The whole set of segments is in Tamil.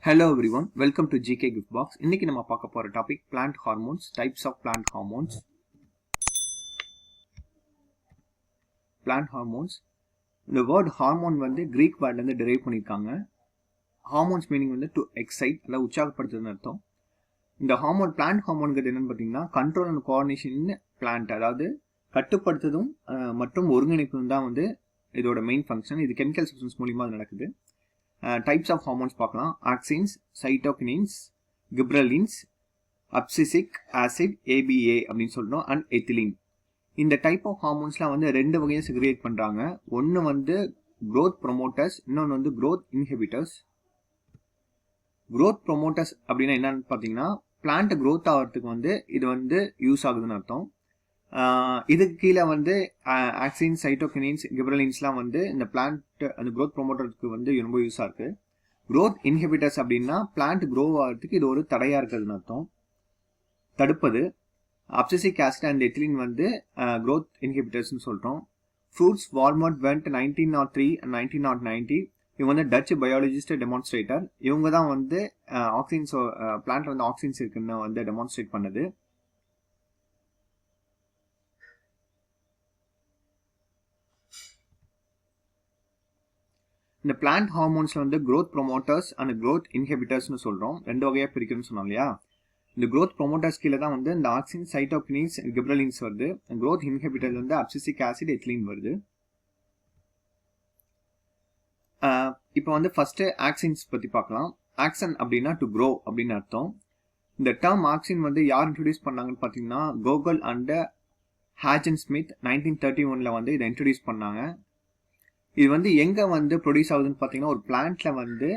Hello everyone, welcome to GK Gift Box. இன்னைக்கு நம்ம பார்க்க போற topic plant hormones, types of plant hormones. Plant hormones. இந்த word hormone வந்து Greek wordல இருந்து derive பண்ணிருக்காங்க. Hormones meaning வந்து to excite, அல்ல உற்சாகப்படுத்துறதுன்னு அர்த்தம். இந்த ஹார்மோன் plant ஹார்மோன்ங்கிறது என்னன்னு பார்த்தீங்கன்னா control and coordination in plant, அதாவது கட்டுப்படுத்துவதும் மற்றும் ஒருங்கிணைப்பதும் தான் வந்து இதோட மெயின் ஃபங்க்ஷன். இது கெமிக்கல் சப்ஸ்டன்ஸ் மூலமா நடக்குது. டைப்ஸ் ஆஃப் ஹார்மோன்ஸ் பார்க்கலாம். ஆக்சின்ஸ், சைட்டோகினின்ஸ், கிப்ரலின்ஸ், அப்சிசிக் ஆசிட், ஏபிஏ அப்படின்னு சொல்றோம், அண்ட் எத்திலின். இந்த டைப் ஆஃப் ஹார்மோன்ஸ்லாம் வந்து ரெண்டு வகையை செக்ரிகேட் பண்றாங்க. ஒன்று வந்து growth promoters, இன்னொன்று வந்து growth inhibitors. growth promoters அப்படின்னா என்னன்னு பார்த்தீங்கன்னா பிளான்ட் growth ஆகிறதுக்கு வந்து இது வந்து யூஸ் ஆகுதுன்னு அர்த்தம். இதுக்கு கீழே வந்து ஆக்சின், சைட்டோகினின்ஸ், கிப்ரலின்ஸ்லாம் வந்து இந்த பிளான்ட் அந்த growth ப்ரொமோட்டருக்கு வந்து ரொம்ப யூஸாக இருக்கு. growth inhibitors அப்படின்னா பிளான்ட் க்ரோ ஆகிறதுக்கு இது ஒரு தடையா இருக்குதுன்னு அர்த்தம், தடுப்பது. அப்சிசிக் ஆசிட் அண்ட் எத்திலின் வந்து growth inhibitorsனு சொல்றோம். Fruits Walmart went 1903 and 1990. இவங்க வந்து டச் பயாலஜிஸ்ட் டெமான்ஸ்ட்ரேட்டர். இவங்க தான் வந்து ஆக்சின்ஸ் பிளான்ட்ல வந்து ஆக்சின்ஸ் இருக்குன்னு வந்து டெமான்ஸ்ட்ரேட் பண்ணது. இந்த பிளான்ட் ஹார்மோன்ஸ்ல வந்து growth promoters அண்ட் growth inhibitorsனு சொல்றோம். ரெண்டு வகையா பிரிக்கணும்னு சொன்னோம் இல்லையா. இந்த growth promoters கீழே தான் வந்து இந்த ஆக்சின், சைட்டோகினின்ஸ், கிப்ரலின்ஸ் வருது. growth inhibitors வந்து அப்சிசிக் ஆசிட், எத்திலின் வருது. இப்போ வந்து ஃபர்ஸ்ட் ஆக்சின்ஸ் பத்தி பார்க்கலாம். ஆக்சன் அப்படின்னா டு க்ரோ அப்படின்னு அர்த்தம். இந்த டேர்ம் ஆக்சின் வந்து யார் இன்ட்ரடியூஸ் பண்ணாங்கன்னு பார்த்தீங்கன்னா கோகல் அண்ட் ஹேஜன் ஸ்மித் 1931 வந்து இதை இன்ட்ரடியூஸ் பண்ணாங்க. இது வந்து எங்க வந்து ப்ரொடியூஸ் ஆகுதுன்னு பார்த்தீங்கன்னா ஒரு பிளான்ட்ல வந்து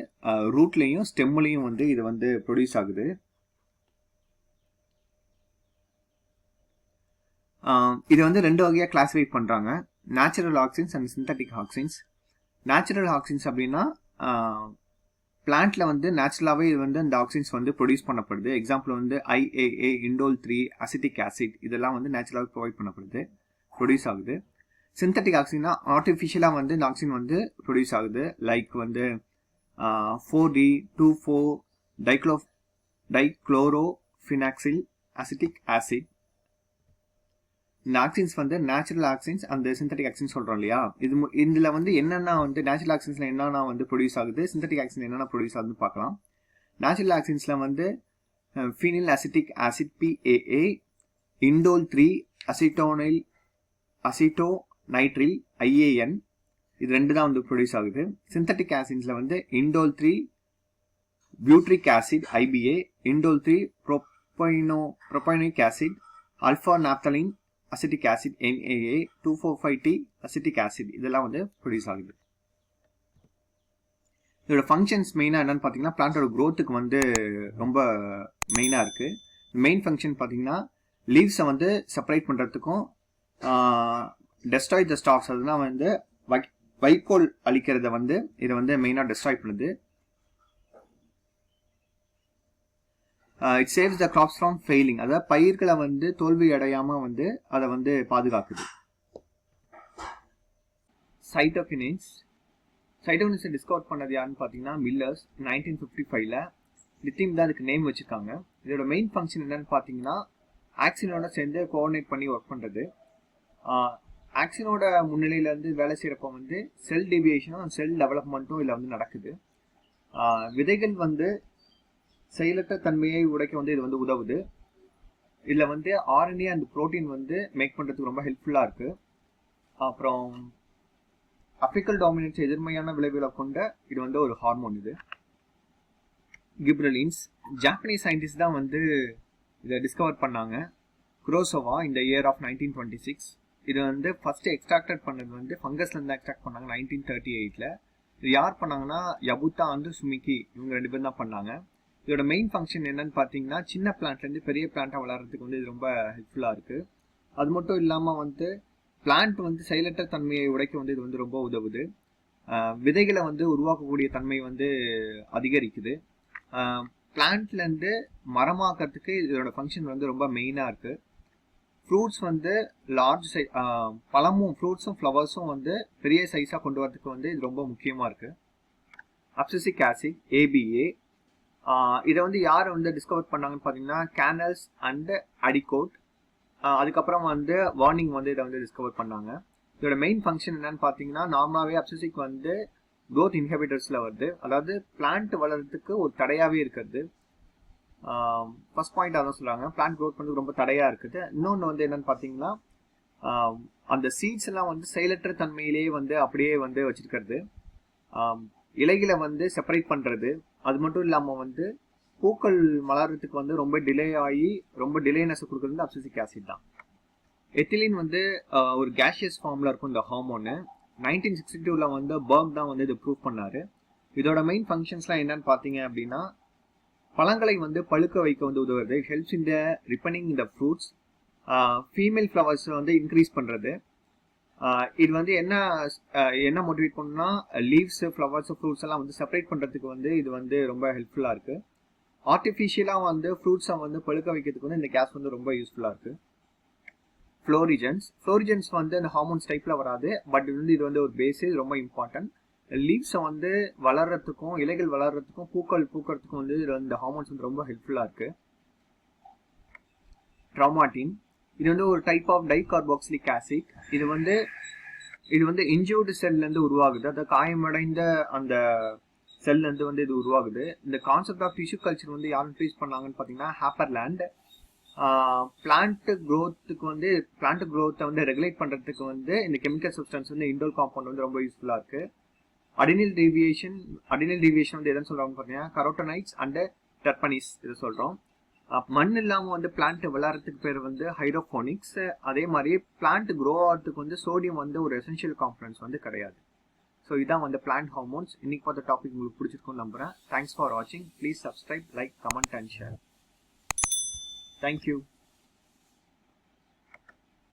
ரூட்லையும் ஸ்டெம்லையும் வந்து இது வந்து ப்ரொடியூஸ் ஆகுது. இது வந்து ரெண்டு வகையா கிளாசிஃபை பண்றாங்க, natural auxins and synthetic auxins. Natural auxins அப்படின்னா பிளான்ட்ல வந்து நேச்சுரலாகவே இது வந்து இந்த ஆக்சின்ஸ் வந்து ப்ரொடியூஸ் பண்ணப்படுது. எக்ஸாம்பிள் வந்து IAA, இண்டோல் 3, அசிட்டிக் ஆசிட், இதெல்லாம் வந்து நேச்சுரலாக ப்ரொவைட் பண்ணப்படுது, ப்ரொடியூஸ் ஆகுது. சிந்தட்டிக் ஆக்சின்னா ஆர்டிஃபிஷியலாக வந்து இந்த ஆக்சின் வந்து ப்ரொடியூஸ் ஆகுது. லைக் வந்து 4D 2,4 டைக்ளோரோஃபினாக்சில் அசிட்டிக் ஆசிட். இந்த ஆக்சின்ஸ் வந்து நேச்சுரல் ஆக்சின்ஸ் அந்த சிந்தட்டிக் ஆக்சின் சொல்றோம் இல்லையா. இதுல வந்து என்னென்ன வந்து நேச்சுரல் ஆக்சின்ஸ்ல என்னென்ன வந்து ப்ரொடியூஸ் ஆகுது, சிந்தட்டிக் ஆக்சின் என்னென்ன ப்ரொடியூஸ் ஆகுதுன்னு பார்க்கலாம். நேச்சுரல் ஆக்சின்ஸ்ல வந்து phenyl acetic acid PAA, indole 3 acetonitrile IAN, இது ரெண்டு தான் வந்து ப்ரொடியூஸ் ஆகுது. சிந்தட்டிக் ஆசிட்ஸ்ல வந்து indole 3 butyric acid IBA, indole 3 propanoic acid, alpha naphthalene acetic acid NAA, 2,4,5-T acetic acid, இதெல்லாம் வந்து ப்ரொடியூஸ் ஆகுது. இதோட ஃபங்க்ஷன்ஸ் மெயினாக என்னன்னு பார்த்தீங்கன்னா பிளான்ட்டோட க்ரோத்துக்கு வந்து ரொம்ப மெயினாக இருக்கு. மெயின் ஃபங்க்ஷன் பார்த்தீங்கன்னா லீவ்ஸை வந்து செப்பரேட் பண்ணுறதுக்கும் டெஸ்ட்ராய் த ஸ்டாக்ஸ், அதெல்லாம் வந்து வைக்கோல் அழிக்கிறத வந்து இதை வந்து மெயினாக டெஸ்ட்ராய் பண்ணுது. It saves the graphs from failing, அதாவது பயிர்களை வந்து தோல்வி அடையாம வந்து அதை வந்து பாதுகாக்குது. சைட்டோகினின்ஸ் டிஸ்கவர் பண்ணது யாருன்னு பார்த்தீங்கன்னா மில்லர்ஸ் 1955. லித்தியம் தான் அதுக்கு நேம் வச்சிருக்காங்க. இதோட மெயின் ஃபங்க்ஷன் என்னன்னு பார்த்தீங்கன்னா ஆக்சினோட சேர்ந்து கோஆர்டினேட் பண்ணி ஒர்க் பண்ணுறது. ஆக்சினோட முன்னிலையில இருந்து வேலை செய்யறப்ப வந்து செல் டிவியேஷனும் செல் டெவலப்மெண்ட்டும் இதில் வந்து நடக்குது. விதைகள் வந்து செயலற்ற தன்மையை உடைக்க வந்து இது வந்து உதவுது. இதில் வந்து RNA அண்ட் புரோட்டீன் வந்து மேக் பண்ணுறதுக்கு ரொம்ப ஹெல்ப்ஃபுல்லாக இருக்கு. அப்புறம் அப்ரிக்கல் டாமினன்ஸ் எதிர்மையான விளைவுகளை கொண்ட இது வந்து ஒரு ஹார்மோன். இது கிப்ரலின்ஸ் ஜாப்பனீஸ் சயின்டிஸ்ட் தான் வந்து இதை டிஸ்கவர் பண்ணாங்க. குரோசோவா இந்த இயர் ஆஃப் 1926. இது வந்து ஃபர்ஸ்ட் எக்ஸ்ட்ராக்டட் பண்ணது வந்து ஃபங்கஸ்ல இருந்து எக்ஸ்ட்ராக்ட் பண்ணாங்க 1938. இது யார் பண்ணாங்கன்னா யபுதா அண்ட் சுமிக்கி, இவங்க ரெண்டு பேரும் தான் பண்ணாங்க. இதோட மெயின் ஃபங்க்ஷன் என்னன்னு பார்த்தீங்கன்னா சின்ன பிளான்ட்லேருந்து பெரிய பிளான்ட்டாக வளர்கிறதுக்கு வந்து இது ரொம்ப ஹெல்ப்ஃபுல்லாக இருக்குது. அது மட்டும் இல்லாமல் வந்து பிளான்ட் வந்து செயலற்ற தன்மையை உடைக்க வந்து இது வந்து ரொம்ப உதவுது. விதைகளை வந்து உருவாக்கக்கூடிய தன்மை வந்து அதிகரிக்குது. பிளான்ட்லேருந்து மரமாக்கிறதுக்கு இதோட ஃபங்க்ஷன் வந்து ரொம்ப மெயினாக இருக்குது. ஃப்ரூட்ஸ் வந்து லார்ஜ் சைஸ், பழமும் ஃப்ரூட்ஸும் ஃப்ளவர்ஸும் வந்து பெரிய சைஸாக கொண்டு வரதுக்கு வந்து இது ரொம்ப முக்கியமாக இருக்குது. அப்சிசிக் ஆசிட் ABA, இதை வந்து யார் வந்து டிஸ்கவர் பண்ணாங்கன்னு பார்த்தீங்கன்னா கேனல்ஸ் அண்ட் அடிகோட். அதுக்கப்புறம் வந்து வார்னிங் வந்து இதை வந்து டிஸ்கவர் பண்ணாங்க. இதோட மெயின் ஃபங்க்ஷன் என்னன்னு பார்த்தீங்கன்னா, நார்மலாகவே அப்சிசிக் வந்து க்ரோத் இன்ஹிபிட்டர்ஸில் வருது, அதாவது பிளான்ட் வளர்றதுக்கு ஒரு தடையாகவே இருக்கிறது. ஃபர்ஸ்ட் பாயிண்ட் அதான் சொல்கிறாங்க, பிளான்ட் க்ரோத் பண்ணுறதுக்கு ரொம்ப தடையாக இருக்குது. இன்னொன்று வந்து என்னன்னு பார்த்தீங்கன்னா, அந்த சீட்ஸ் எல்லாம் வந்து செயலற்ற தன்மையிலேயே வந்து அப்படியே வந்து வச்சிருக்கிறது, இலைகளை வந்து செப்பரேட் பண்ணுறது. அது மட்டும் இல்லாமல் வந்து பூக்கள் மலர்றதுக்கு வந்து ரொம்ப டிலே ஆகி ரொம்ப டிலேனஸ் கொடுக்குறது வந்து அப்சிசிக் ஆசிட் தான். எத்திலின் வந்து ஒரு கேஷியஸ் ஃபார்மில் இருக்கும் இந்த ஹார்மோனு. 1962 வந்து பர்க் தான் வந்து இது ப்ரூவ் பண்ணாரு. இதோட மெயின் ஃபங்க்ஷன்ஸ்லாம் என்னன்னு பார்த்தீங்க அப்படின்னா, பழங்களை வந்து பழுக்க வைக்க வந்து உதவுறது, ஹெல்ப்ஸ் இன் த ரிப்பனிங் இந்த ஃப்ரூட்ஸ், ஃபீமேல் ஃப்ளவர்ஸ் வந்து இன்க்ரீஸ் பண்ணுறது. இது வந்து என்ன மோட்டிவேட் பண்ணுன்னா, லீவ்ஸ், ஃப்ளவர்ஸ், ஃப்ரூட்ஸ் எல்லாம் வந்து செப்பரேட் பண்ணுறதுக்கு வந்து இது வந்து ரொம்ப ஹெல்ப்ஃபுல்லாக இருக்குது. ஆர்டிஃபிஷியலாக வந்து ஃப்ரூட்ஸை வந்து பழுக்க வைக்கிறதுக்கு வந்து இந்த கேஸ் வந்து ரொம்ப யூஸ்ஃபுல்லாக இருக்குது. ஃப்ளோரிஜன்ஸ் வந்து அந்த ஹார்மோன்ஸ் டைப்பில் வராது, பட் இது வந்து ஒரு பேஸு, ரொம்ப இம்பார்ட்டன்ட். லீவ்ஸை வந்து வளர்கிறதுக்கும் இலைகள் வளர்கிறதுக்கும் பூக்கள் பூக்கிறதுக்கும் வந்து இந்த ஹார்மோன்ஸ் வந்து ரொம்ப ஹெல்ப்ஃபுல்லாக இருக்குது. ட்ரௌமாட்டின் இது வந்து ஒரு டைப் ஆஃப் டைகார்பாக்சிலிக் ஆசிட். இது வந்து இன்ஜூர்டு செல்லேருந்து உருவாகுது, அதாவது காயமடைந்த அந்த செல்லேருந்து வந்து இது உருவாகுது. இந்த கான்செப்ட் ஆஃப் டிஷ்யூ கல்ச்சர் வந்து யார் இன்ட்ரடியூஸ் பண்ணாங்கன்னு பார்த்தீங்கன்னா ஹேப்பர்லேண்ட். பிளான்ட் க்ரோத்தை வந்து ரெகுலேட் பண்ணுறதுக்கு வந்து இந்த கெமிக்கல் சப்ஸ்டன்ஸ் வந்து இண்டோல் காம்பவுண்ட் வந்து ரொம்ப யூஸ்ஃபுல்லாக இருக்குது. அடினல் டீவியேஷன் வந்து எதுன்னு சொல்கிறாங்கன்னு பார்த்தீங்கன்னா கரோட்டனைட்ஸ் அண்ட் டெர்பனிஸ் இதை சொல்கிறோம். மண் இல்லாமல் வந்து பிளான்ட் விளையாடுறதுக்கு பேர் வந்து ஹைட்ரோபோனிக்ஸ். அதே மாதிரி பிளான்ட் க்ரோ ஆகிறதுக்கு வந்து சோடியம் வந்து ஒரு எசென்ஷியல் காம்பனன்ஸ் வந்து கிடையாது. ஸோ இதான் வந்து பிளான்ட் ஹார்மோன்ஸ். இன்னைக்கு பார்த்த டாபிக் உங்களுக்கு பிடிச்சிருக்குன்னு நம்புகிறேன். தேங்க்ஸ் ஃபார் வாட்சிங். Please subscribe, like, comment and share. Thank you.